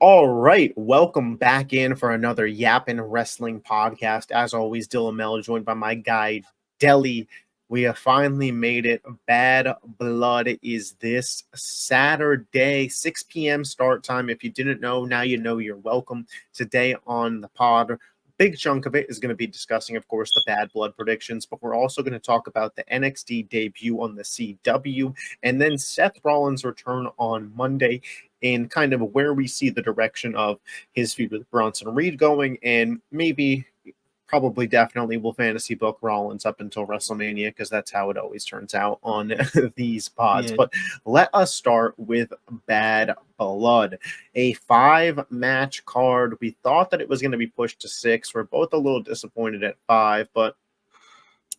All right, welcome back in for another Yappin Wrestling podcast. As always, Dylan Mel, joined by my guy, Deli. We have finally made it. Bad Blood is this Saturday, 6 p.m. start time. If you didn't know, now you know. You're welcome. Today on the pod, big chunk of it is going to be discussing, of course, the Bad Blood predictions, but we're also going to talk about the NXT debut on the CW, and then Seth Rollins' return on Monday, and kind of where we see the direction of his feud with Bronson Reed going, and maybe, probably, definitely will fantasy book Rollins up until WrestleMania, because that's how it always turns out on these pods. Yeah. But let us start with Bad Blood, a 5-match card. We thought that it was going to be pushed to 6. We're both a little disappointed at 5, but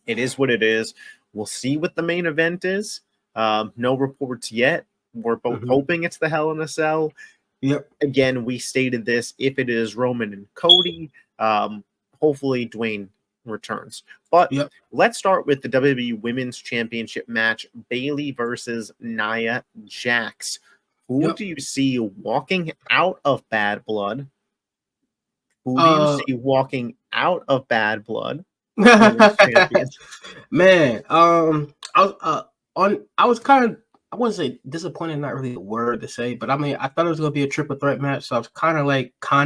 it is what it is. We'll see what the main event is. No reports yet. We're both hoping it's the Hell in a Cell. Yep. Again, we stated this. If it is Roman and Cody, hopefully Dwayne returns. But let's start with the WWE Women's Championship match, Bayley versus Nia Jax. Who do you see walking out of Bad Blood? Who do you see walking out of Bad Blood? Man, I was kind of, I wouldn't say disappointed, not really a word to say, but I mean, I thought it was going to be a triple threat match, so I was kind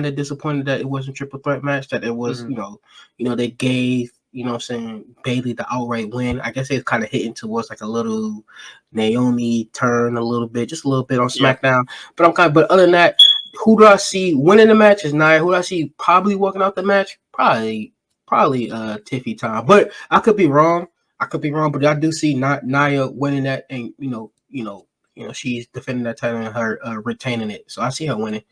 of disappointed that it wasn't a triple threat match, that it was, they gave, Bayley the outright win. I guess it's kind of hitting towards like a little Naomi turn, just a little bit on SmackDown. But but other than that, who do I see winning the match is Nia. Who do I see probably walking out the match? Probably Tiffy time, but I could be wrong. But I do see Nia winning that, and she's defending that title and her retaining it. So I see her winning.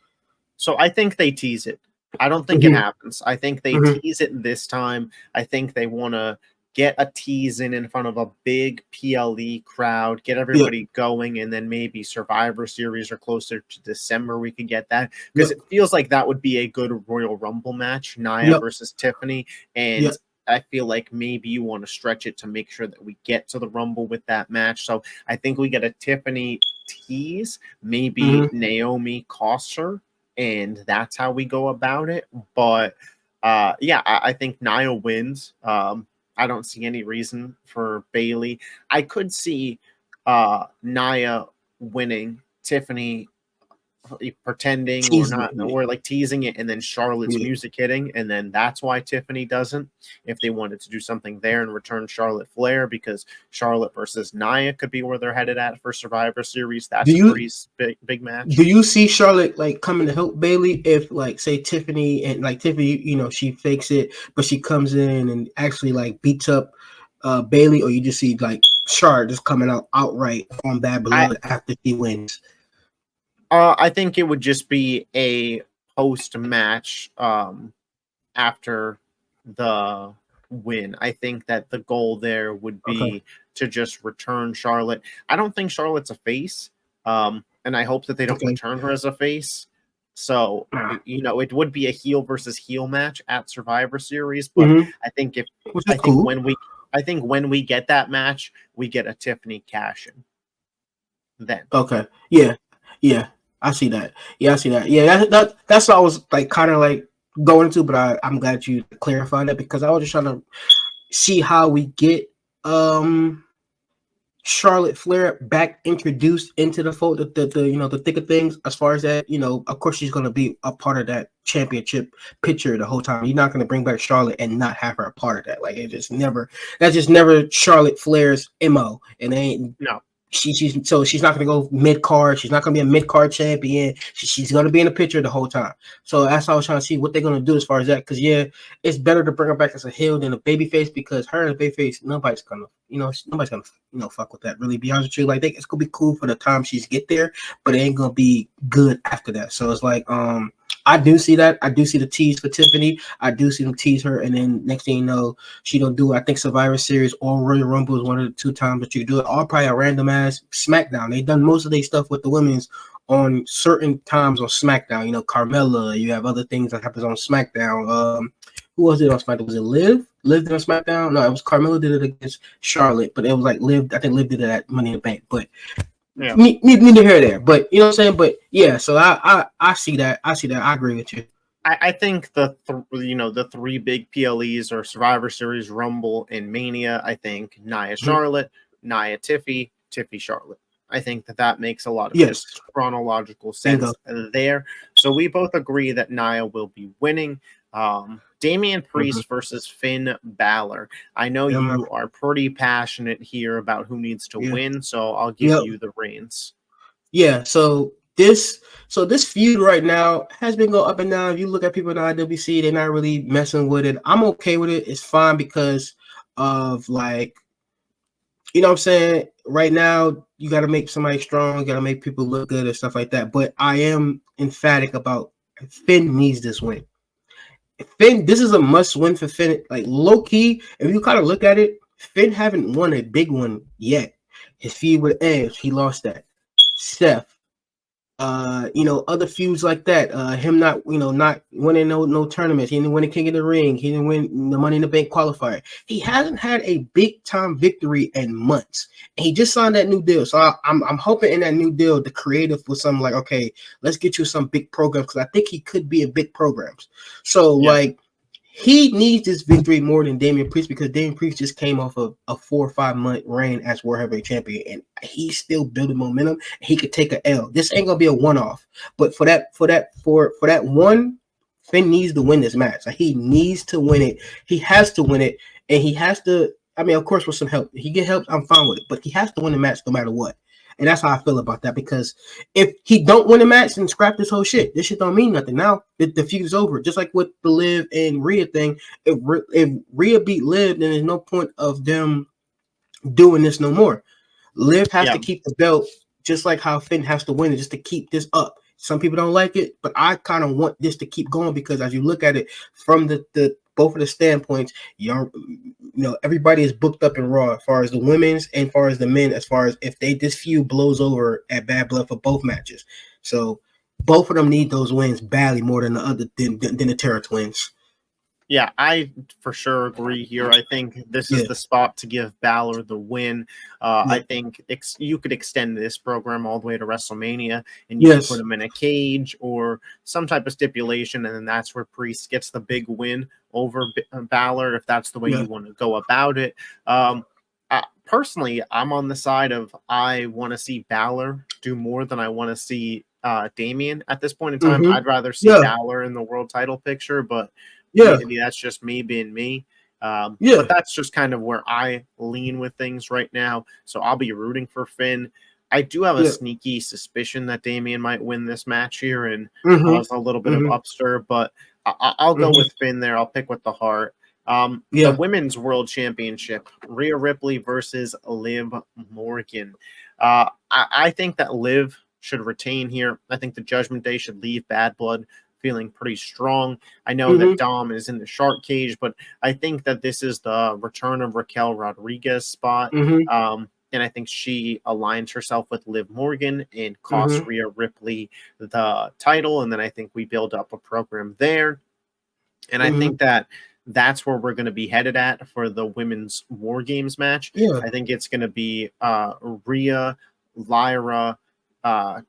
So I think they tease it. I don't think it happens. I think they tease it this time. I think they want to get a tease in front of a big PLE crowd, get everybody going, and then maybe Survivor Series or closer to December we can get that, because it feels like that would be a good Royal Rumble match, Nia versus Tiffany, and I feel like maybe you want to stretch it to make sure that we get to the Rumble with that match. So I think we get a Tiffany tease, maybe Naomi costs her, and that's how we go about it. But I think Nia wins. I don't see any reason for Bayley. I could see Nia winning, Tiffany pretending teasing or not, or like teasing it, and then Charlotte's music hitting, and then that's why Tiffany doesn't. If they wanted to do something there and return Charlotte Flair, because Charlotte versus Nia could be where they're headed at for Survivor Series. That's a pretty big match. Do you see Charlotte coming to help Bayley if say Tiffany and Tiffany, she fakes it, but she comes in and actually beats up Bayley, or you just see Charlotte just coming out outright on Bad Blood after she wins? I think it would just be a post-match after the win. I think that the goal there would be to just return Charlotte. I don't think Charlotte's a face, and I hope that they don't return her as a face. So, it would be a heel versus heel match at Survivor Series, but I think when we get that match, we get a Tiffany cash-in. Then. Okay. Yeah. I see that. Yeah, that's what I was kind of going into, but I'm glad you clarified that, because I was just trying to see how we get Charlotte Flair back introduced into the fold, the thick of things, as far as that, of course she's going to be a part of that championship picture the whole time. You're not going to bring back Charlotte and not have her a part of that. That's just never Charlotte Flair's MO, and they ain't. No. She's not going to go mid-card. She's not going to be a mid-card champion. She's going to be in the picture the whole time. So that's how I was trying to see what they're going to do as far as that. Because, it's better to bring her back as a heel than a babyface, because her and a babyface, nobody's going to, fuck with that, really, be honest with you. It's going to be cool for the time she's get there, but it ain't going to be good after that. So it's I do see that. I do see the tease for Tiffany. I do see them tease her, and then next thing you know, she don't do it. I think Survivor Series or Royal Rumble is one of the 2 times that you do it, or probably a random ass SmackDown. They've done most of their stuff with the women's on certain times on SmackDown. Carmella. You have other things that happens on SmackDown. Who was it on SmackDown? Was it Liv? Liv did on SmackDown? No, it was Carmella did it against Charlotte, but it was Liv. I think Liv did it at Money in the Bank. But Yeah. Neither here or there. But you know what I'm saying. But yeah, so I see that. I see that. I agree with you. I think the three big PLEs are Survivor Series, Rumble, and Mania. I think Nia Charlotte, Nia Tiffy, Tiffy Charlotte. I think that makes a lot of Yes. just chronological Bingo. sense there. So we both agree that Nia will be winning. Damian Priest versus Finn Balor. I know you are pretty passionate here about who needs to win, so I'll give you the reins. Yeah, so this feud right now has been going up and down. If you look at people in the IWC, they're not really messing with it. I'm okay with it. It's fine because of like, you know what I'm saying? Right now, you got to make somebody strong, you got to make people look good and stuff like that. But I am emphatic about Finn needs this win. Finn, this is a must win for Finn. Like low key, if you kind of look at it, Finn haven't won a big one yet. His feud with Edge, he lost that. Seth, other feuds like that. Him not winning no tournaments. He didn't win the King of the Ring. He didn't win the Money in the Bank qualifier. He hasn't had a big time victory in months. And he just signed that new deal. So I'm hoping in that new deal, the creative was something like, okay, let's get you some big programs because I think he could be in big programs. So like he needs this victory more than Damian Priest because Damian Priest just came off of a 4 or 5 month reign as World Heavyweight Champion, and he's still building momentum. He could take an L. This ain't gonna be a one-off, but for that one, Finn needs to win this match. Like he needs to win it. He has to win it, and he has to. I mean, of course, with some help, he get help. I'm fine with it, but he has to win the match no matter what. And that's how I feel about that because if he don't win the match, then scrap this whole shit. This shit don't mean nothing. Now the feud is over. Just like with the Liv and Rhea thing. If Rhea beat Liv, then there's no point of them doing this no more. Liv has to keep the belt just like how Finn has to win it just to keep this up. Some people don't like it, but I kind of want this to keep going because as you look at it from the both of the standpoints, everybody is booked up in Raw as far as the women's and as far as the men, as far as if this feud blows over at Bad Blood for both matches. So both of them need those wins badly more than the Terra Twins. Yeah, I for sure agree here. I think this is the spot to give Balor the win. I think you could extend this program all the way to WrestleMania, and you can put him in a cage or some type of stipulation, and then that's where Priest gets the big win over Balor, if that's the way you want to go about it. Personally, I'm on the side of I want to see Balor do more than I want to see Damian at this point in time. I'd rather see Balor in the world title picture, but maybe that's just me being me. But that's just kind of where I lean with things right now. So I'll be rooting for Finn. I do have a sneaky suspicion that Damian might win this match here and cause a little bit of upstir, but I'll go with Finn there. I'll pick with the heart. The Women's World Championship, Rhea Ripley versus Liv Morgan. I think that Liv should retain here. I think the Judgment Day should leave Bad Blood feeling pretty strong. I know that Dom is in the shark cage, but I think that this is the return of Raquel Rodriguez spot. And I think she aligns herself with Liv Morgan and costs Rhea Ripley the title. And then I think we build up a program there. And I think that that's where we're going to be headed at for the Women's War Games match. I think it's going to be Rhea, Lyra,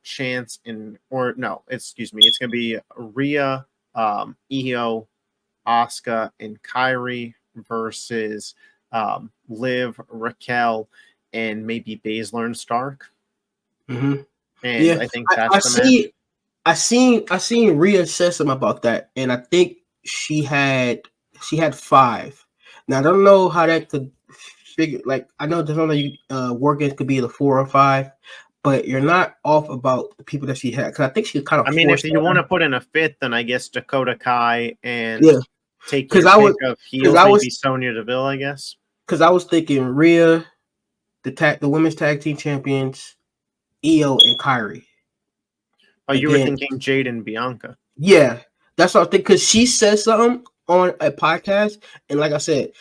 Chance, it's going to be Rhea, Io, Asuka, and Kyrie versus Liv, Raquel, and maybe Baszler and Stark. And I think that's the match. I seen Rhea say something about that, and I think she had 5. Now I don't know how that could figure. Like I know there's only War Games could be the 4 or 5, but you're not off about the people that she had because I think she kind of. I mean, if you want to put in a 5th, then I guess Dakota Kai and take your pick of heels, maybe Sonya Deville, I guess. Because I was thinking Rhea, the women's tag team champions, Io and Kyrie. Oh, you were thinking Jade and Bianca. Yeah, that's what I think. Because she said something on a podcast, and like I said,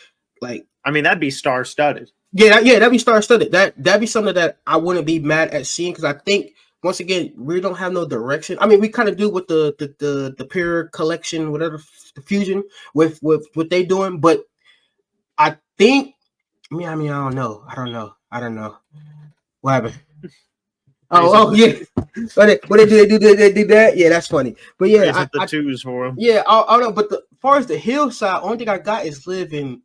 I mean, that'd be star-studded. Yeah, that'd be star-studded. That'd be something that I wouldn't be mad at seeing because I think once again we don't have no direction. I mean, we kind of do with the Pure collection, whatever the fusion with what they doing, but I think. I mean, I don't know. What happened? Yeah. But they do that. Yeah, that's funny. But yeah, Raise up the twos for him. Yeah, I know. But as far as the heel side, only thing I got is Liv in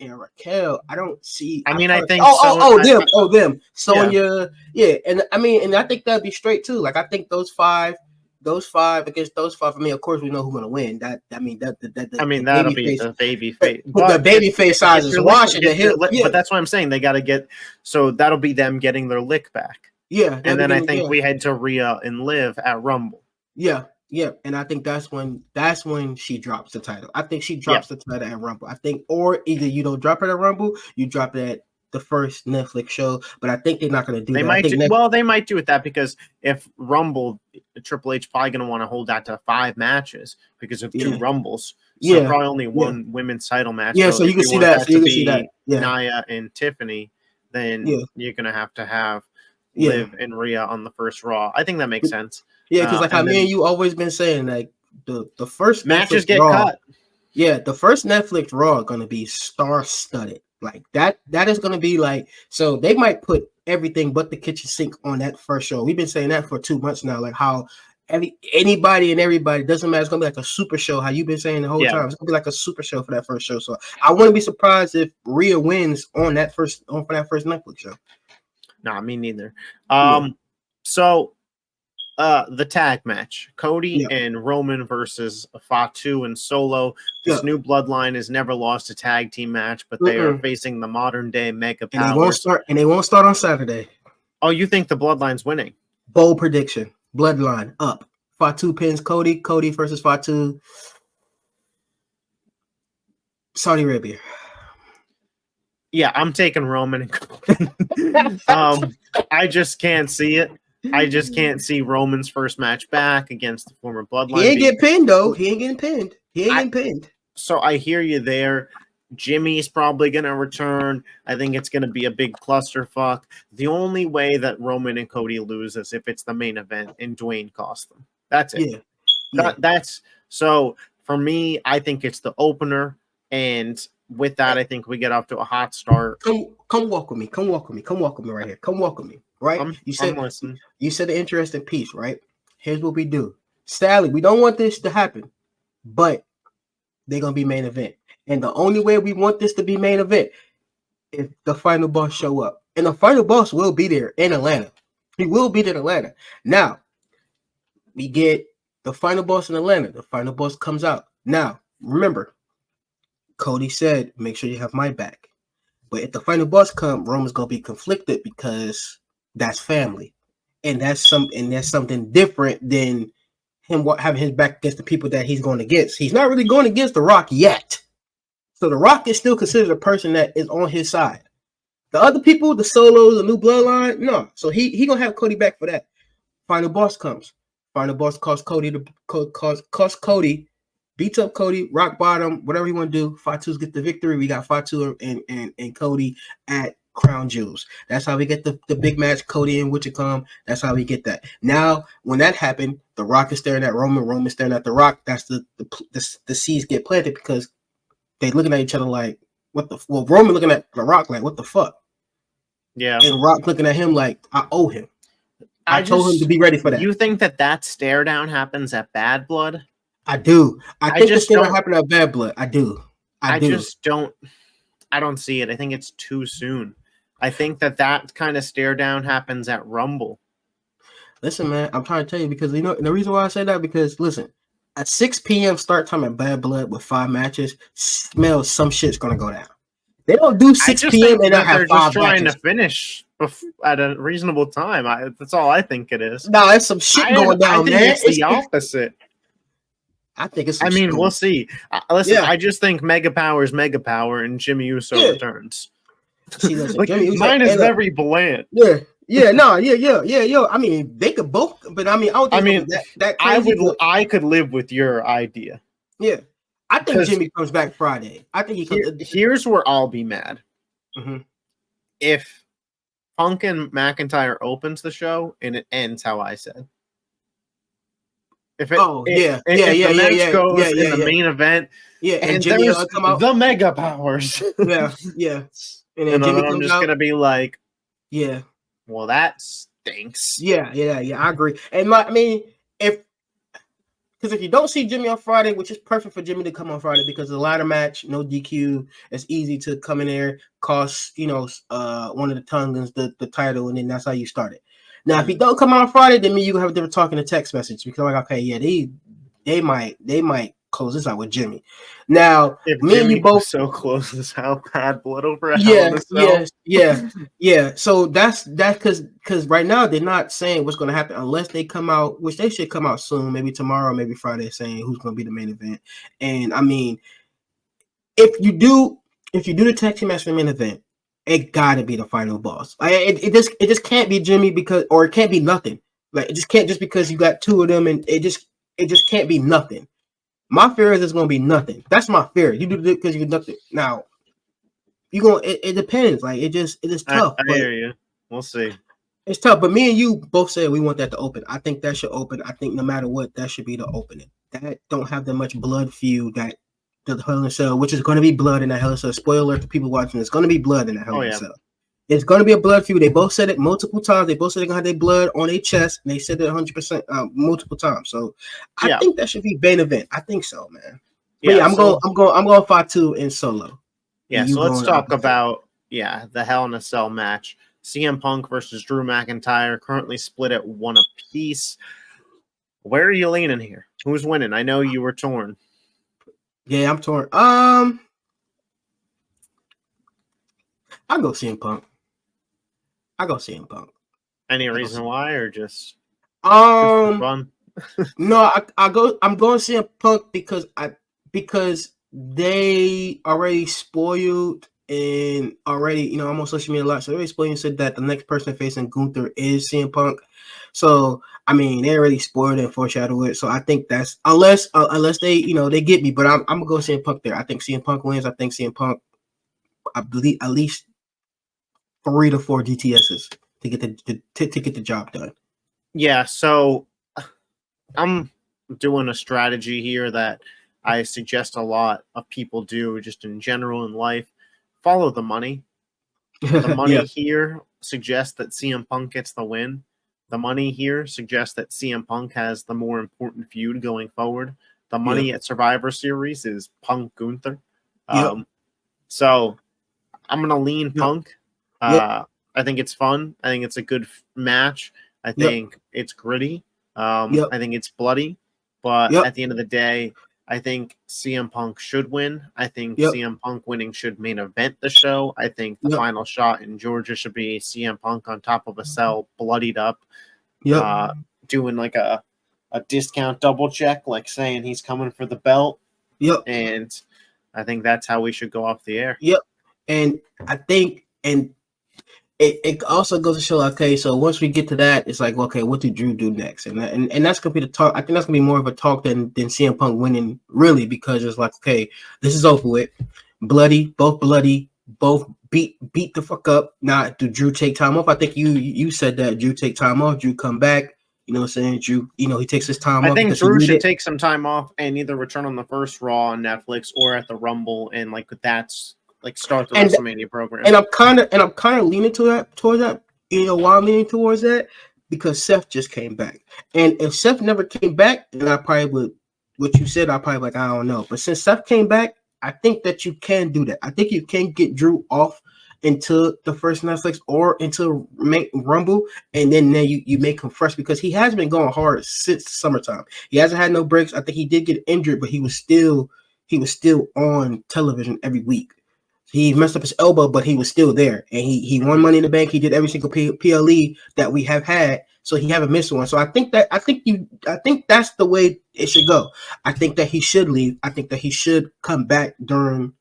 Raquel. I don't see. I mean, I think them. Sonya. Yeah, and I mean, and I think that'd be straight too. Like I think those five against those five. I mean, of course, we know who's gonna win. That'll be the baby face. But the baby face side is washing the heel. But that's what I'm saying. They got to get. So that'll be them getting their lick back. Yeah, and then I think we head to Rhea and Liv at Rumble. Yeah, and I think that's when she drops the title. I think she drops the title at Rumble. I think, or either you don't drop it at Rumble, you drop it at the first Netflix show. But I think they're not going to do that. They might do it that because if Rumble, Triple H probably going to want to hold that to 5 matches because of 2 Rumbles. So probably only one women's title match. Yeah, so you can see that. So you can see that. Nia and Tiffany, then you're going to have Liv and Rhea on the first Raw. I think that makes sense. Yeah, because like me and you always been saying, like the first matches Netflix get Raw, cut. Yeah, the first Netflix Raw gonna be star-studded. Like that is gonna be like, so they might put everything but the kitchen sink on that first show. We've been saying that for 2 months now. Like how anybody and everybody, doesn't matter. It's gonna be like a super show. How you've been saying the whole time. It's gonna be like a super show for that first show. So I wouldn't be surprised if Rhea wins for that first Netflix show. Nah, me neither. So the tag match, Cody and Roman versus Fatu and Solo. This new bloodline has never lost a tag team match, but they are facing the modern day Mega Powers. And they won't start on Saturday. Oh, you think the bloodline's winning? Bold prediction. Bloodline up. Fatu pins Cody. Cody versus Fatu. Saudi Arabia. Yeah, I'm taking Roman and Cody. I just can't see it. I just can't see Roman's first match back against the former bloodline. He ain't getting pinned, though. He ain't getting pinned. So I hear you there. Jimmy's probably going to return. I think it's going to be a big clusterfuck. The only way that Roman and Cody lose is if it's the main event and Dwayne costs them. That's it. That's so for me, I think it's the opener. And with that, I think we get off to a hot start. Come walk with me. Come walk with me right here. Come walk with me. Right? You said the interesting piece, right? Here's what we do. Sally, we don't want this to happen, but they're gonna be main event. And the only way we want this to be main event is the final boss show up. And the final boss will be there in Atlanta. He will be there in Atlanta. Now, we get the final boss in Atlanta. The final boss comes out. Now, remember, Cody said, make sure you have my back. But if the final boss comes, Roman's gonna be conflicted because that's family. And that's something different than him having his back against the people that he's going against. He's not really going against The Rock yet. So The Rock is still considered a person that is on his side. The other people, the Solos, the new bloodline, no. So he gonna have Cody back for that. Final boss comes. Final boss costs Cody beats up Cody, rock bottom, whatever he want to do. Fatu's get the victory. We got Fatu and Cody at Crown Jewels. That's how we get the big match, Cody and Wichita. That's how we get that. Now, when that happened, The Rock is staring at Roman. Roman staring at The Rock. That's the seeds get planted because they looking at each other like, Roman looking at The Rock like, what the fuck? Yeah. And Rock looking at him like, I owe him. I told him to be ready for that. You think that stare down happens at Bad Blood? I do. I think it's going to happen at Bad Blood. I do. I don't see it. I think it's too soon. I think that kind of stare down happens at Rumble. Listen, man, I'm trying to tell you because, you know, the reason why I say that, because, listen, at 6 p.m. start time at Bad Blood with 5 matches, smells some shit's going to go down. They don't do 6 p.m. and not have 5 matches. They're just trying to finish at a reasonable time. That's all I think it is. No, it's some shit going down, man. It's the opposite. I think it's. We'll see. Listen, I just think Mega Power is Mega Power, and Jimmy Uso returns. See, listen, like, mine is very bland. Yo. I mean, they could both, but I mean, I could live with your idea. Yeah, I think Jimmy comes back Friday. I think he comes. Here's where I'll be mad. Mm-hmm. If Punk and McIntyre opens the show and it ends how I said. If the match goes in the main event, and Jimmy there's come out, the Mega Powers, and then Jimmy I'm just gonna be like, yeah, well, that stinks. Yeah. I agree. And I mean, if you don't see Jimmy on Friday, which is perfect for Jimmy to come on Friday because it's a ladder match, no DQ, it's easy to come in there, cost one of the Tongans the title, and then that's how you start it. Now, if he don't come on Friday, then you gonna have a different talk in a text message because I'm like, okay, yeah, they might close this out with Jimmy. Now, If me Jimmy and you both so close as how Bad Blood over a Hell in a Cell. Yeah. So that's because right now they're not saying what's going to happen unless they come out, which they should come out soon, maybe tomorrow, maybe Friday, saying who's going to be the main event. And I mean, if you do the tag team match for the main event, it got to be the final boss. It just can't be Jimmy or it can't be nothing. Like it just can't just because you got two of them and it just can't be nothing. My fear is it's going to be nothing. That's my fear. You do it because you conduct it now. You going it depends. Like it is tough. I hear you. We'll see. It's tough. But me and you both said we want that to open. I think that should open. I think no matter what, that should be the opening. That don't have that much blood feud that the Hell in a Cell, which is going to be blood in that Hell in a Cell. Spoiler alert to people watching, it's going to be blood in that Hell in a Cell. It's going to be a blood feud. They both said it multiple times. They both said they're going to have their blood on their chest, and they said it 100% multiple times. So I think that should be main event. I think so, man. But yeah, I'm going Fatu in Solo. Yeah, so let's talk about the Hell in a Cell match. CM Punk versus Drew McIntyre, currently split at 1 apiece. Where are you leaning here? Who's winning? I know you were torn. Yeah, I'm torn. I'll go CM Punk. Any reason why, or just fun? No, I'm going CM Punk because they already spoiled and already, I'm on social media a lot. So they already spoiled and said that the next person facing Gunther is CM Punk. So I mean, they already spoiled and foreshadowed it. So I think that's unless they they get me, but I'm gonna go CM Punk there. I think CM Punk wins. I think CM Punk, I believe at least 3 to 4 DTSs to get the job done. Yeah. So I'm doing a strategy here that I suggest a lot of people do just in general in life. Follow the money. The money here suggests that CM Punk gets the win. The money here suggests that CM Punk has the more important feud going forward. The money at Survivor Series is Punk Gunther. So I'm going to lean Punk. I think it's fun. I think it's a good match. I think it's gritty. I think it's bloody. But at the end of the day, I think CM Punk should win. I think CM Punk winning should main event the show. I think the final shot in Georgia should be CM Punk on top of a cell, bloodied up, doing like a discount double check, like saying he's coming for the belt. And I think that's how we should go off the air. And I think, and it also goes to show, okay, so once we get to that, it's like, okay, what did Drew do next? And that's gonna be the talk. I think that's gonna be more of a talk than CM Punk winning, really, because it's like, okay, this is over with. Bloody, both beat the fuck up. Now, do Drew take time off? I think you said that Drew take time off, Drew come back. You know what I'm saying? Drew, he takes his time off. I think Drew should take some time off and either return on the first Raw on Netflix or at the Rumble, and that's like start the WrestleMania program. And I'm kind of leaning towards that. Why I'm leaning towards that? Because Seth just came back. And if Seth never came back, then I probably would, what you said, I probably like, I don't know. But since Seth came back, I think that you can do that. I think you can get Drew off into the first Netflix or into Rumble, and then you make him fresh because he has been going hard since summertime. He hasn't had no breaks. I think he did get injured, but he was still on television every week. He messed up his elbow, but he was still there, and he won Money in the Bank. He did every single PLE that we have had, so he haven't missed one. So I think that's the way it should go. I think that he should leave. I think that he should come back during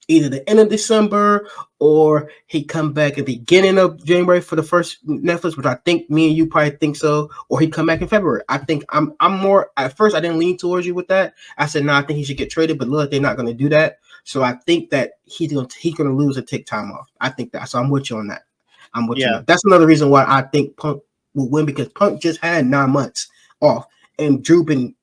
either the end of December or he come back at the beginning of January for the first Netflix, which I think me and you probably think so, or he come back in February. I think I'm more. At first, I didn't lean towards you with that. I said, no, I think he should get traded, but look, they're not going to do that. So I think that he's gonna lose and take time off. I think that. So I'm with you on that. I'm with you. That's another reason why I think Punk will win, because Punk just had 9 months off, and Drew been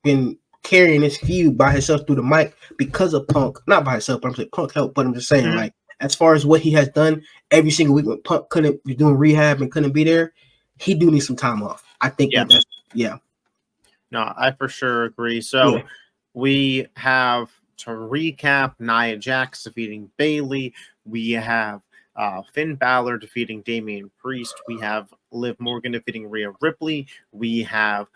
carrying this feud by himself through the mic because of Punk. Not by himself, but I'm saying Punk helped. But I'm just saying, as far as what he has done every single week when Punk couldn't be doing rehab and couldn't be there, he do need some time off. I think Yeah. that's yeah. No, I for sure agree. So we have to recap Nia Jax defeating Bayley. We have Finn Balor defeating Damian Priest. We have Liv Morgan defeating Rhea Ripley. We have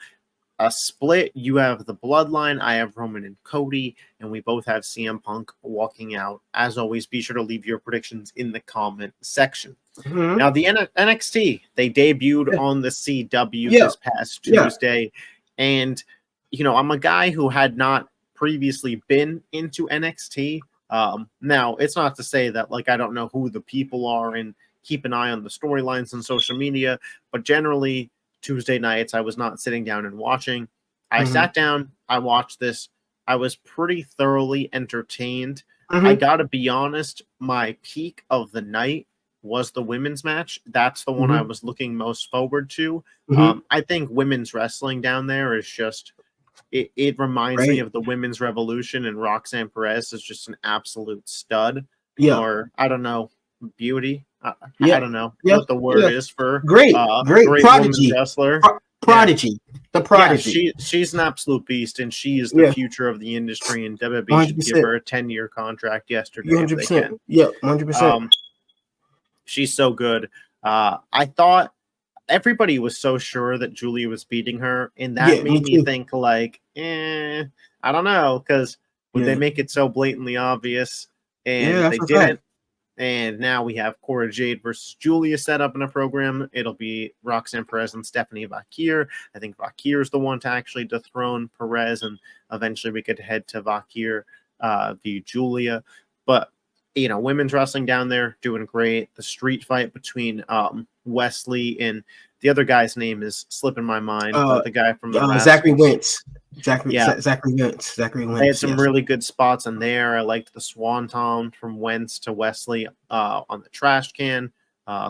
a split. You have the Bloodline. I have Roman and Cody, and we both have CM Punk walking out. As always, be sure to leave your predictions in the comment section. Mm-hmm. Now, the NXT, they debuted on the CW this past Tuesday, and I'm a guy who had not previously been into NXT. Now, it's not to say that I don't know who the people are and keep an eye on the storylines on social media, but generally Tuesday nights I was not sitting down and watching. I sat down, I watched this. I was pretty thoroughly entertained. I gotta be honest, my peak of the night was the women's match. That's the one I was looking most forward to. I think women's wrestling down there is just it reminds me of the women's revolution, and Roxanne Perez is just an absolute stud. Or I don't know, beauty. I don't know what the word is for great prodigy wrestler. Prodigy. The prodigy. Yeah, she's an absolute beast, and she is the future of the industry, and WWE should give her a 10-year contract yesterday. 100%. Yeah, 100%. She's so good. I thought everybody was so sure that Julia was beating her, and that made me think I don't know, because would they make it so blatantly obvious? And they didn't. And now we have Cora Jade versus Julia set up in a program. It'll be Roxanne Perez and Stephanie Vakir. I think Vakir is the one to actually dethrone Perez, and eventually we could head to Vakir via Julia. But women's wrestling down there doing great. The street fight between Wesley and the other guy's name is slipping my mind. The guy from the Zachary Wentz. Zachary Wentz. They had some really good spots in there. I liked the swanton from Wentz to Wesley on the trash can.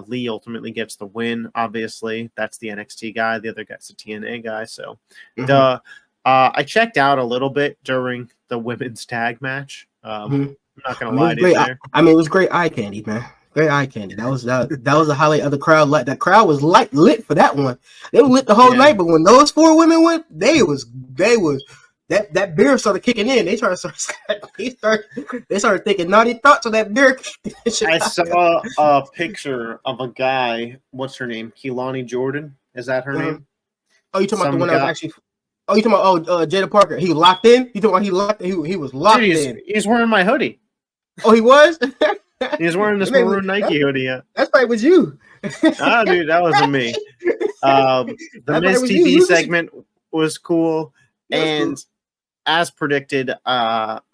Lee ultimately gets the win. Obviously, that's the NXT guy. The other guy's the TNA guy. So I checked out a little bit during the women's tag match. I'm not gonna lie to you there. It was great eye candy, man. Great eye candy. That was a highlight of the crowd. That crowd was lit for that one. They were lit the whole night, but when those 4 women went, they was that beer started kicking in. They started thinking naughty thoughts on that beer. I saw a picture of a guy. What's her name? Kehlani Jordan. Is that her name? Oh, you talking about the one that was actually? Oh, you talking about Jada Parker? He locked in. You talking about he locked? He was locked in. He's wearing my hoodie. Oh, he was. He's wearing this maroon Nike hoodie. Yeah. That's probably was you. Oh, dude, that wasn't me. The Miz TV segment was cool, and as predicted,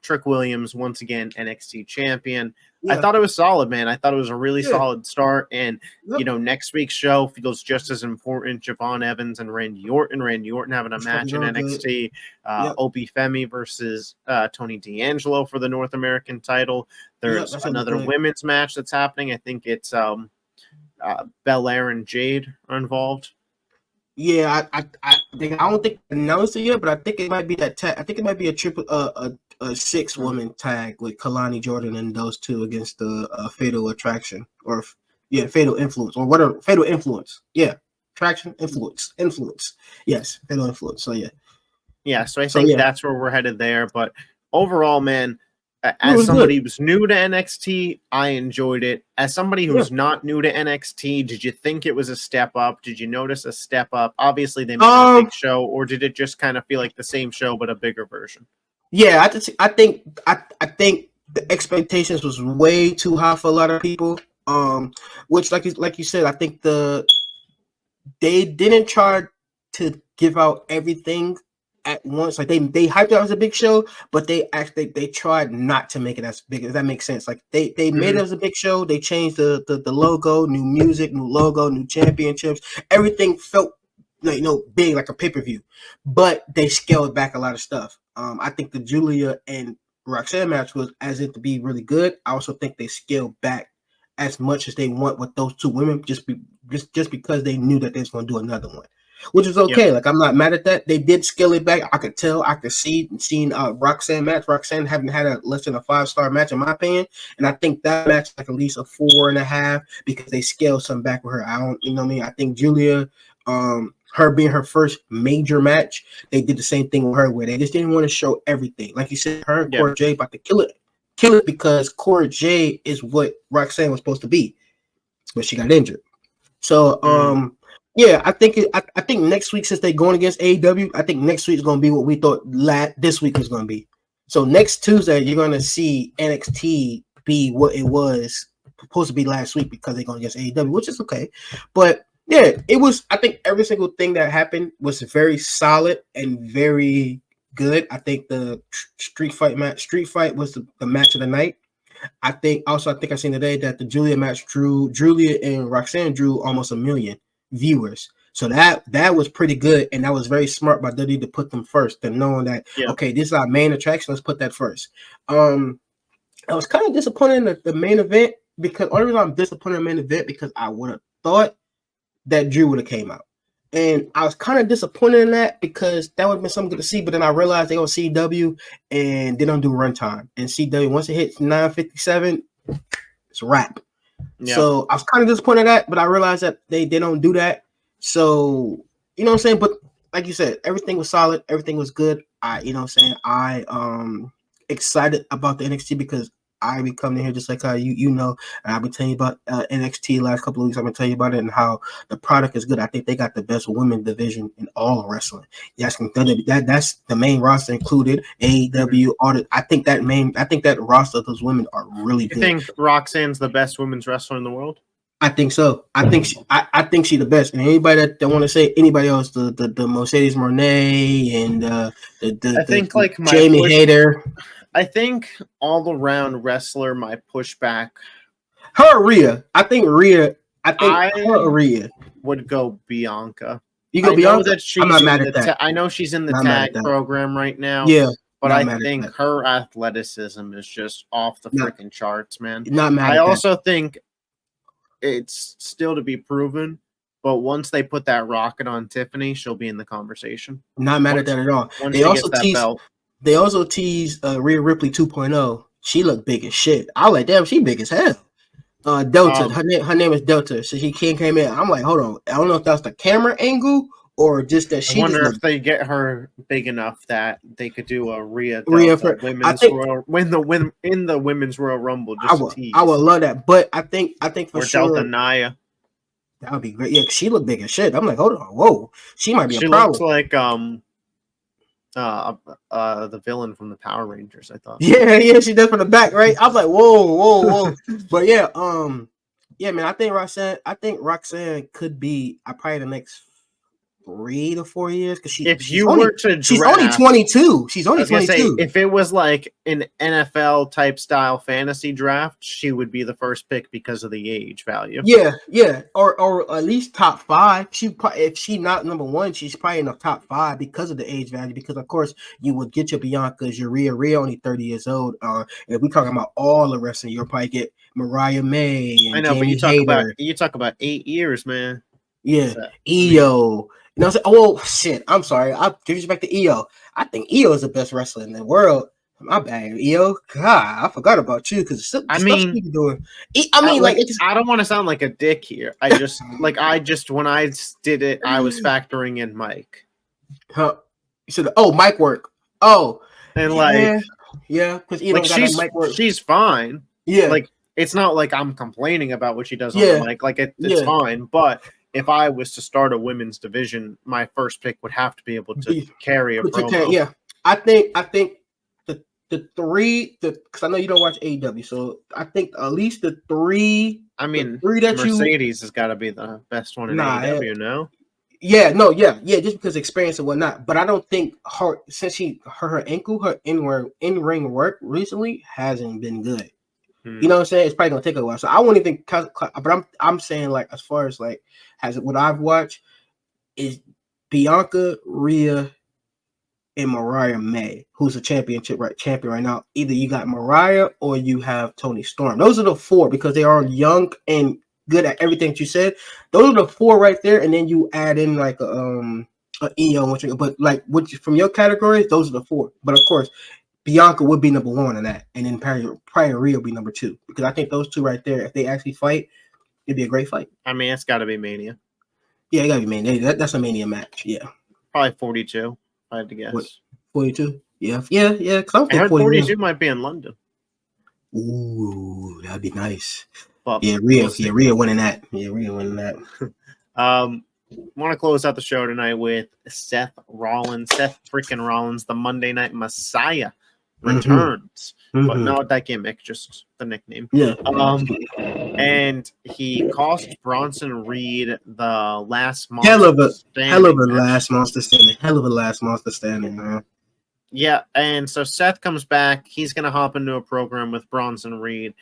Trick Williams once again NXT champion. I thought it was solid, man. I thought it was a really solid start, and next week's show feels just as important. Javon Evans and Randy Orton. Randy Orton having a match in NXT. Obi Femi versus Tony D'Angelo for the North American title. There's another women's match that's happening. I think it's Belair and Jade are involved. Yeah, I don't think I announced it yet, but I think it might be that tag. I think it might be a triple a 6-woman tag with Kehlani Jordan and those two against the Fatal Attraction or Fatal Influence or whatever. Fatal Influence. Yeah, Attraction, Influence. Yes, Fatal Influence. So yeah. So I think that's where we're headed there. But overall, man, as somebody who's new to NXT, I enjoyed it. As somebody who's not new to NXT, did you think it was a step up? Did you notice a step up? Obviously, they made a big show, or did it just kind of feel like the same show but a bigger version? Yeah, I think the expectations was way too high for a lot of people. Which, like you said, I think they didn't try to give out everything at once. Like they hyped it out as a big show, but they tried not to make it as big. If that makes sense. Like they made it as a big show. They changed the logo, new music, new logo, new championships. Everything felt big, like a pay-per-view, but they scaled back a lot of stuff. I think the Julia and Roxanne match was as it to be really good. I also think they scaled back as much as they want with those two women, just because they knew that they was going to do another one. which is okay. Like, I'm not mad at that. They did scale it back. I could tell, I could see, seeing Roxanne match. Roxanne haven't had a less than a 5-star match in my opinion, and I think that match like at least a 4.5 because they scaled some back with her. I don't, you know what I mean? I think Julia, her being her first major match, they did the same thing with her where they just didn't want to show everything. Like you said, her and Cora Jade about to kill it because Cora Jade is what Roxanne was supposed to be, but she got injured. So, yeah, I think next week, since they're going against AEW, I think next week is going to be what we thought this week was going to be. So next Tuesday, you're going to see NXT be what it was supposed to be last week because they're going against AEW, which is okay. But yeah, it was. I think every single thing that happened was very solid and very good. I think the Street Fight was the match of the night. I think I seen today that the Julia match Julia and Roxanne drew almost 1 million viewers. So that was pretty good, and that was very smart by WWE to put them first, and knowing that okay, this is our main attraction, let's put that first. I was kind of disappointed in the main event because only reason I'm disappointed in the main event because I would have thought that Drew would have came out. And I was kind of disappointed in that because that would have been something good to see. But then I realized they go CW and they don't do runtime. And CW, once it hits 9:57, it's a wrap. Yeah. So I was kind of disappointed in that, but I realized that they don't do that. So, you know what I'm saying? But like you said, everything was solid. Everything was good. I excited about the NXT because I be coming in here just like how you know, and I've been telling you about NXT the last couple of weeks. I've been telling you about it and how the product is good. I think they got the best women's division in all of wrestling. That's the main roster included AEW. I think that roster of those women are really good. You think Roxanne's the best women's wrestler in the world? I think so. I think she's the best. And anybody that want to say anybody else, the Mercedes Moné and the Jamie Hayter. I think all around wrestler, my pushback. Her Rhea. I think her Rhea would go Bianca. You go Bianca? I'm not mad at that. I know she's in the tag program right now. Yeah. But I think her athleticism is just off the freaking charts, man. Not mad I also think it's still to be proven, but once they put that rocket on Tiffany, she'll be in the conversation. Not mad at that at all. They also teased Rhea Ripley 2.0. She looked big as shit. I was like, damn, she big as hell. Delta, her name is Delta. So she came in. I'm like, hold on. I don't know if that's the camera angle or just that she. I wonder if they get her big enough that they could do a Rhea Delta win the women's Royal Rumble. I would love that, but I think for sure Delta Nia. That would be great. Yeah, she looked big as shit. I'm like, hold on, whoa, she might be a problem. She looks like the villain from the Power Rangers, I thought. Yeah, she does from the back, right? I was like, whoa. But yeah, man, I think Roxanne could be probably the next 3 to 4 years because she's only 22. She's only 22. Say, if it was like an NFL type style fantasy draft, she would be the first pick because of the age value. Yeah, or at least top 5. If she's not number 1, she's probably in the top 5 because of the age value. Because of course you would get your Biancas, your Rhea only 30 years old. If we're talking about all the wrestling, you'll probably get Mariah May. And I know, Jamie but you talk about 8 years, man. Yeah, EO. You know what I'm saying? Oh, shit. I'm sorry. I'll give you back to EO. I think EO is the best wrestler in the world. My bad, EO. God, I forgot about you because doing. I don't want to sound like a dick here. I just when I did it, I was factoring in Mike. Huh? You said, mic work. Oh, and because she's fine. Yeah, like it's not like I'm complaining about what she does on the mic. Like it's fine, but. If I was to start a women's division, my first pick would have to be able to carry a promo. Yeah, I think the 3, because I know you don't watch AEW, so I think at least the 3. I mean, Mercedes has got to be the best one in AEW, no? Yeah, just because experience and whatnot. But I don't think since her ankle, her in-ring work recently hasn't been good. You know what I'm saying? It's probably gonna take a while. So I won't even but I'm saying like as far as like what I've watched is Bianca, Rhea, and Mariah May, who's a champion right now. Either you got Mariah or you have Toni Storm. Those are the 4 because they are young and good at everything that you said. Those are the 4 right there, and then you add in like a Io, but like from your categories, those are the 4. But of course, Bianca would be number 1 in that, and then Pryor Rhea would be number 2, because I think those 2 right there, if they actually fight, it'd be a great fight. I mean, it's got to be Mania. Yeah, it got to be Mania. That's a Mania match. Yeah, probably 42. I had to guess. What, 42? Yeah. Because I heard 42 might be in London. Ooh, that'd be nice. But yeah, Rhea winning that. Yeah, Rhea winning that. Want to close out the show tonight with Seth freaking Rollins, the Monday Night Messiah, returns, but not that gimmick, just the nickname. Yeah. And he cost Bronson Reed the last monster. Hell of a last monster standing, man. Yeah, and so Seth comes back. He's gonna hop into a program with Bronson Reed.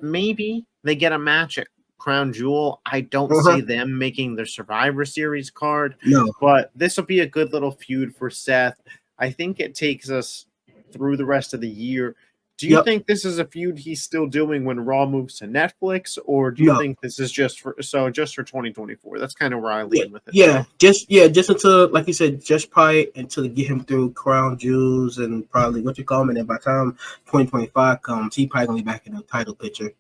Maybe they get a match at Crown Jewel. I don't see them making their Survivor Series card. No. But this will be a good little feud for Seth. I think it takes us through the rest of the year. Do you think this is a feud he's still doing when Raw moves to Netflix, or do you think this is just for 2024? That's kind of where I lean with it. Yeah, just until, like you said, just probably until they get him through Crown Jewels and probably what you call him, and then by the time 2025 comes, he probably gonna be back in the title picture.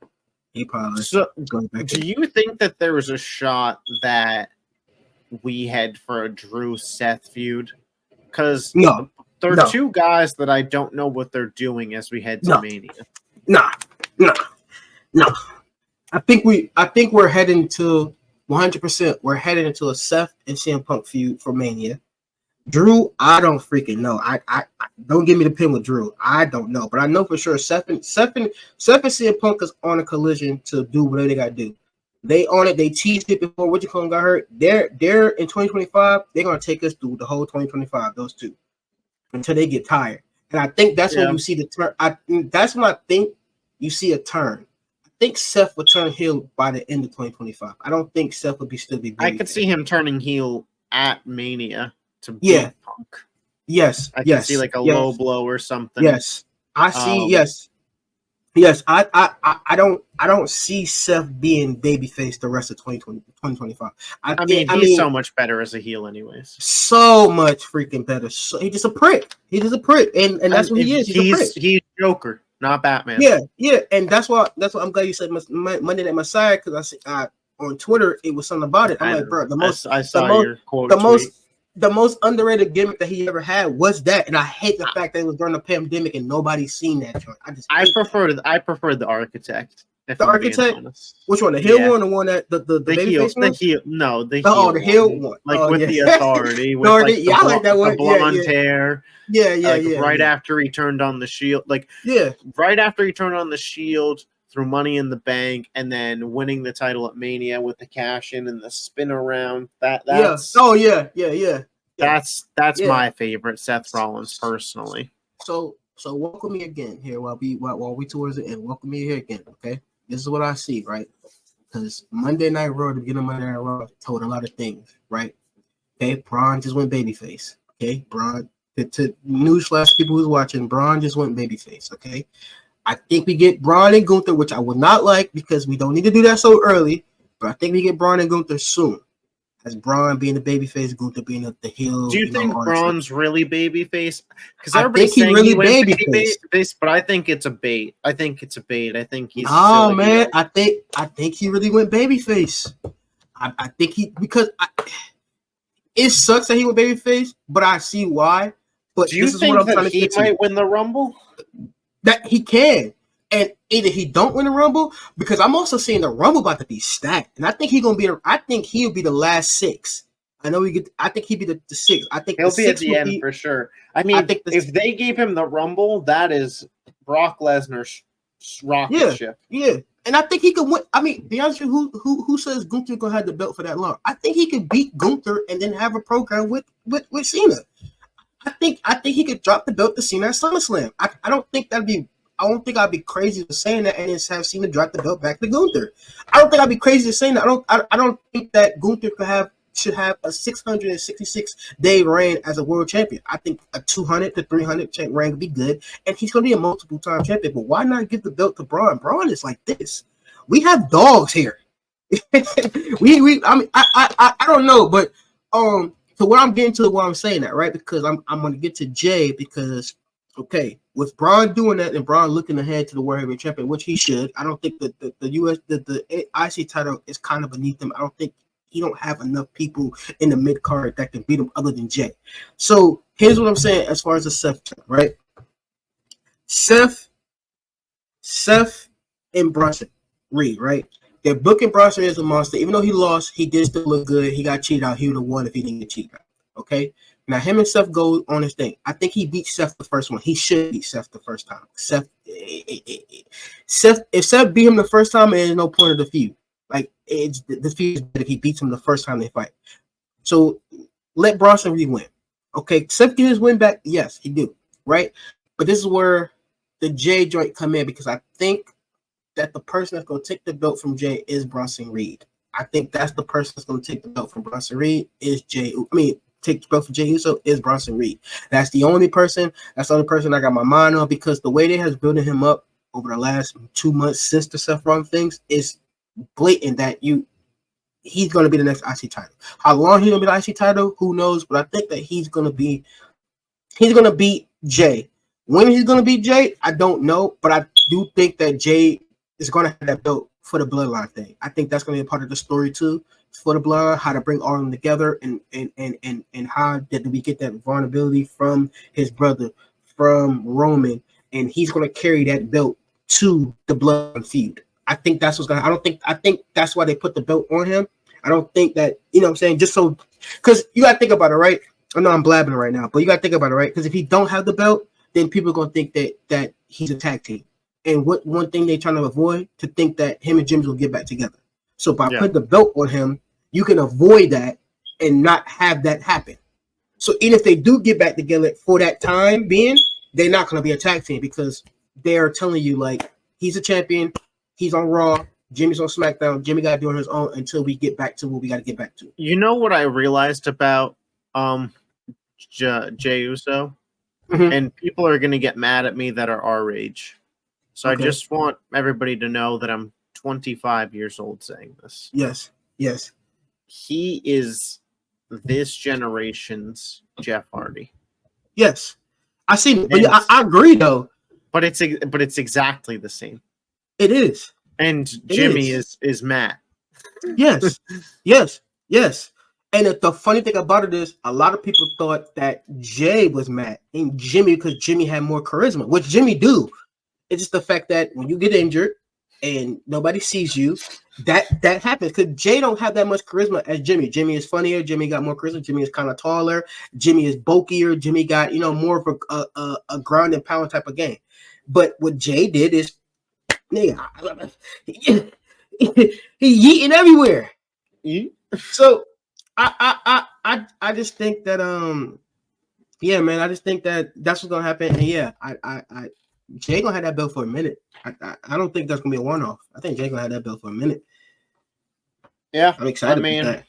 He probably going back. Do you think that there was a shot that we had for a Drew Seth feud? Because there are 2 guys that I don't know what they're doing as we head to Mania. No. I think we're heading to 100%. We're heading into a Seth and CM Punk feud for Mania. Drew, I don't freaking know. I don't give me the pin with Drew. I don't know, but I know for sure Seth and CM Punk is on a collision to do whatever they got to do. They on it. They teased it before What You Call Him got hurt. They're in 2025. They're gonna take us through the whole 2025. Those 2 until they get tired, and I think that's when you see the turn. That's when I think you see a turn. I think Seth will turn heel by the end of 2025. I don't think Seth will still be. I could see him turning heel at Mania to beat Punk. Yes, I can see like a low blow or something. Yes, I see. Yes. I don't see Seth being babyface the rest of 2025. I mean, he's so much better as a heel, anyways. So much freaking better. So, he's just a prick. And that's what he is. He's a prick. He's Joker, not Batman. Yeah, and that's why I'm glad you said Monday Night Messiah, because I see on Twitter it was something about it. I'm like, bro, the most underrated gimmick that he ever had was that, and I hate the fact that it was during the pandemic and nobody's seen that joint. I preferred the Architect. The Architect, which one? The heel one, the one that the heel, one? the heel one, like with the Authority, with like I like that one. The blonde hair. Right after he turned on the Shield, right after he turned on the Shield through Money in the Bank, and then winning the title at Mania with the cash in and the spin around. That's That's my favorite Seth Rollins personally. So welcome me again here while we towards the end. Welcome me here again, okay? This is what I see, right? Because Monday Night Raw, the beginning of Monday Night Raw, told a lot of things, right? Okay, Braun just went babyface. Okay, Braun. To newsflash, people who's watching, Braun just went babyface. Okay, I think we get Braun and Gunther, which I would not like because we don't need to do that so early. But I think we get Braun and Gunther soon. As Braun being the babyface, Gunther being the heel. Do you think Braun's really babyface? Because everybody's saying he really babyface, but I think it's a bait. I think he's. Oh man, I think he really went babyface. I think it sucks that he went babyface, but I see why. But do you think that he might win the Rumble? That he can. And either he don't win the Rumble, because I'm also seeing the Rumble about to be stacked, and I think he'll be the last 6. I think he'd be the 6. I think he'll be at the end for sure. I mean, if they gave him the Rumble, that is Brock Lesnar's rocket ship. Yeah, and I think he could win. I mean, be honest with you, who says Gunther gonna have the belt for that long? I think he could beat Gunther and then have a program with Cena. I think he could drop the belt to Cena at SummerSlam. I don't think I'd be crazy for saying that and just have Cena drop the belt back to Gunther. I don't think I'd be crazy to saying that. I don't think that Gunther should have a 666-day reign as a world champion. I think a 200 to 300 reign would be good, and he's going to be a multiple-time champion. But why not give the belt to Braun? Braun is like this. We have dogs here. I mean, I don't know, but so what I'm getting to, why I'm saying that, right? Because I'm gonna get to Jay because okay, with Braun doing that and Braun looking ahead to the World Heavyweight Champion, which he should. I don't think that the US the IC title is kind of beneath him. I don't think he don't have enough people in the mid card that can beat him other than Jay. So here's what I'm saying as far as the Seth, right? Seth and Bronson Reed, right? They're booking Bronson as a monster. Even though he lost, he did still look good. He got cheated out. He would have won if he didn't get cheated out. Okay? Now, him and Seth go on his thing. I think he beat Seth the first one. He should beat Seth the first time. If Seth beat him the first time, there's no point of the feud. Like, it's the feud is better if he beats him the first time they fight. So, let Bronson Reed win. Okay? Seth get his win back? Yes, he do. Right? But this is where the Jay joint come in because I think that the person that's going to take the belt from Jay is Bronson Reed. I think that's the person that's going to take the belt from Bronson Reed is Jay. I mean, take the belt from Jay Uso is Bronson Reed. That's the only person. That's the only person I got my mind on because the way they has building him up over the last 2 months since the Seth Rollins things is blatant that he's going to be the next IC title. How long he's going to be the IC title, who knows? But I think that he's going to beat Jay. When he's going to beat Jay, I don't know. But I do think that Jay is going to have that belt for the bloodline thing. I think that's going to be a part of the story too, for the bloodline, how to bring all of them together and how did we get that vulnerability from his brother, from Roman, and he's going to carry that belt to the bloodline feud. I think that's what's going to, I think that's why they put the belt on him. I don't think that, you know what I'm saying, just so, because you got to think about it, right? I know I'm blabbing right now, but you got to think about it, right? Because if he don't have the belt, then people are going to think that he's a tag team. And what one thing they're trying to avoid, to think that him and Jimmy will get back together. So by putting the belt on him, you can avoid that and not have that happen. So even if they do get back together for that time being, they're not going to be a tag team because they're telling you, like, he's a champion, he's on Raw, Jimmy's on SmackDown, Jimmy got to do it on his own until we get back to what we got to get back to. You know what I realized about Jey Uso? Mm-hmm. And people are going to get mad at me that are our age. So okay. I just want everybody to know that I'm 25 years old saying this. Yes. He is this generation's Jeff Hardy. Yes. I see it. But I agree, though. But it's exactly the same. It is. And Jimmy is Matt. Yes. And the funny thing about it is, a lot of people thought that Jay was Matt and Jimmy because Jimmy had more charisma, which Jimmy do. It's just the fact that when you get injured and nobody sees you, that happens because Jay don't have that much charisma as Jimmy. Jimmy is funnier. Jimmy got more charisma. Jimmy is kind of taller. Jimmy is bulkier. Jimmy got, more of a ground and pound type of game. But what Jay did is, nigga, he yeeting everywhere. So I just think that yeah, man, I just think that that's what's gonna happen. And yeah, I Jay gonna have that belt for a minute. I don't think that's gonna be a one-off. I think Jay gonna have that belt for a minute. Yeah, I'm excited about that.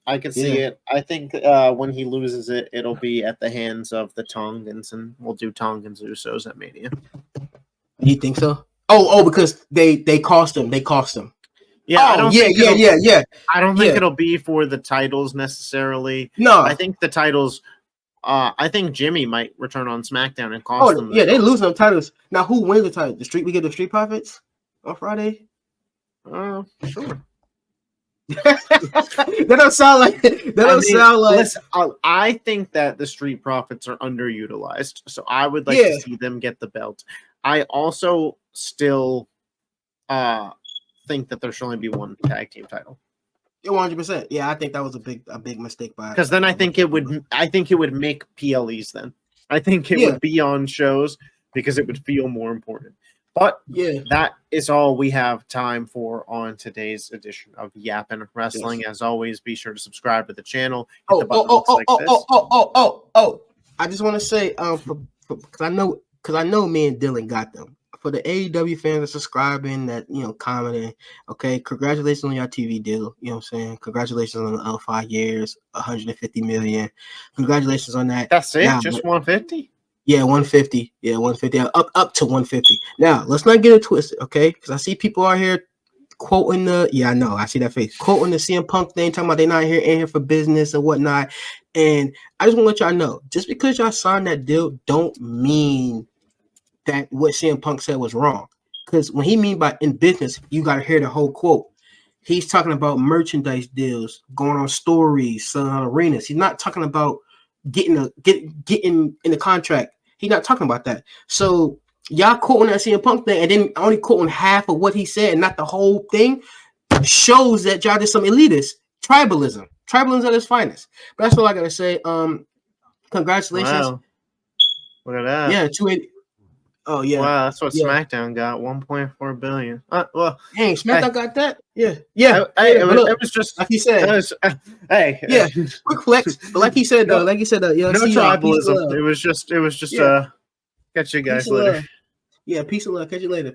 I can see it. I think when he loses it, it'll be at the hands of the Tongans, and we'll do Tongans Usos at Mania. You think so? Oh, because they cost him. They cost him. Yeah, I don't think it'll be for the titles necessarily. No, I think the titles. I think Jimmy might return on SmackDown and cost them. Yeah, they lose them titles. Now, who wins the title? We get the Street Profits on Friday. Sure. That don't sound like. Listen, I think that the Street Profits are underutilized, so I would like to see them get the belt. I also still think that there should only be one tag team title. 100%. Yeah, I think that was a big mistake by. Because then I think it would make PLEs. Then I think it would be on shows because it would feel more important. But that is all we have time for on today's edition of Yappin' Wrestling. Yes. As always, be sure to subscribe to the channel. I just want to say, because I know me and Dylan got them. For the AEW fans that subscribing, that commenting, okay, congratulations on your TV deal. You know what I'm saying? Congratulations on the 5 years, 150 million. Congratulations on that. That's it, just 150. Yeah, 150. Yeah, 150. Up to 150. Now, let's not get it twisted, okay? Because I see people out here quoting the I know, I see that face. Quoting the CM Punk thing, talking about they're not in here for business or whatnot. And I just want to let y'all know, just because y'all signed that deal, don't mean that what CM Punk said was wrong. Because when he mean by in business, you gotta hear the whole quote. He's talking about merchandise deals, going on stories, selling out arenas. He's not talking about getting in the contract. He's not talking about that. So y'all quoting that CM Punk thing and then only quoting half of what he said and not the whole thing shows that y'all did some elitist tribalism at its finest. But that's all I gotta say. Congratulations. Wow. Look at that. Yeah, 280. Oh yeah. Wow, that's what SmackDown got. 1.4 billion. Well, dang, SmackDown got that. Yeah. It was just like he said. Hey, quick flex. But like he said though, no tribalism. It was just. Yeah. Catch you guys later. Yeah, peace and love. Catch you later.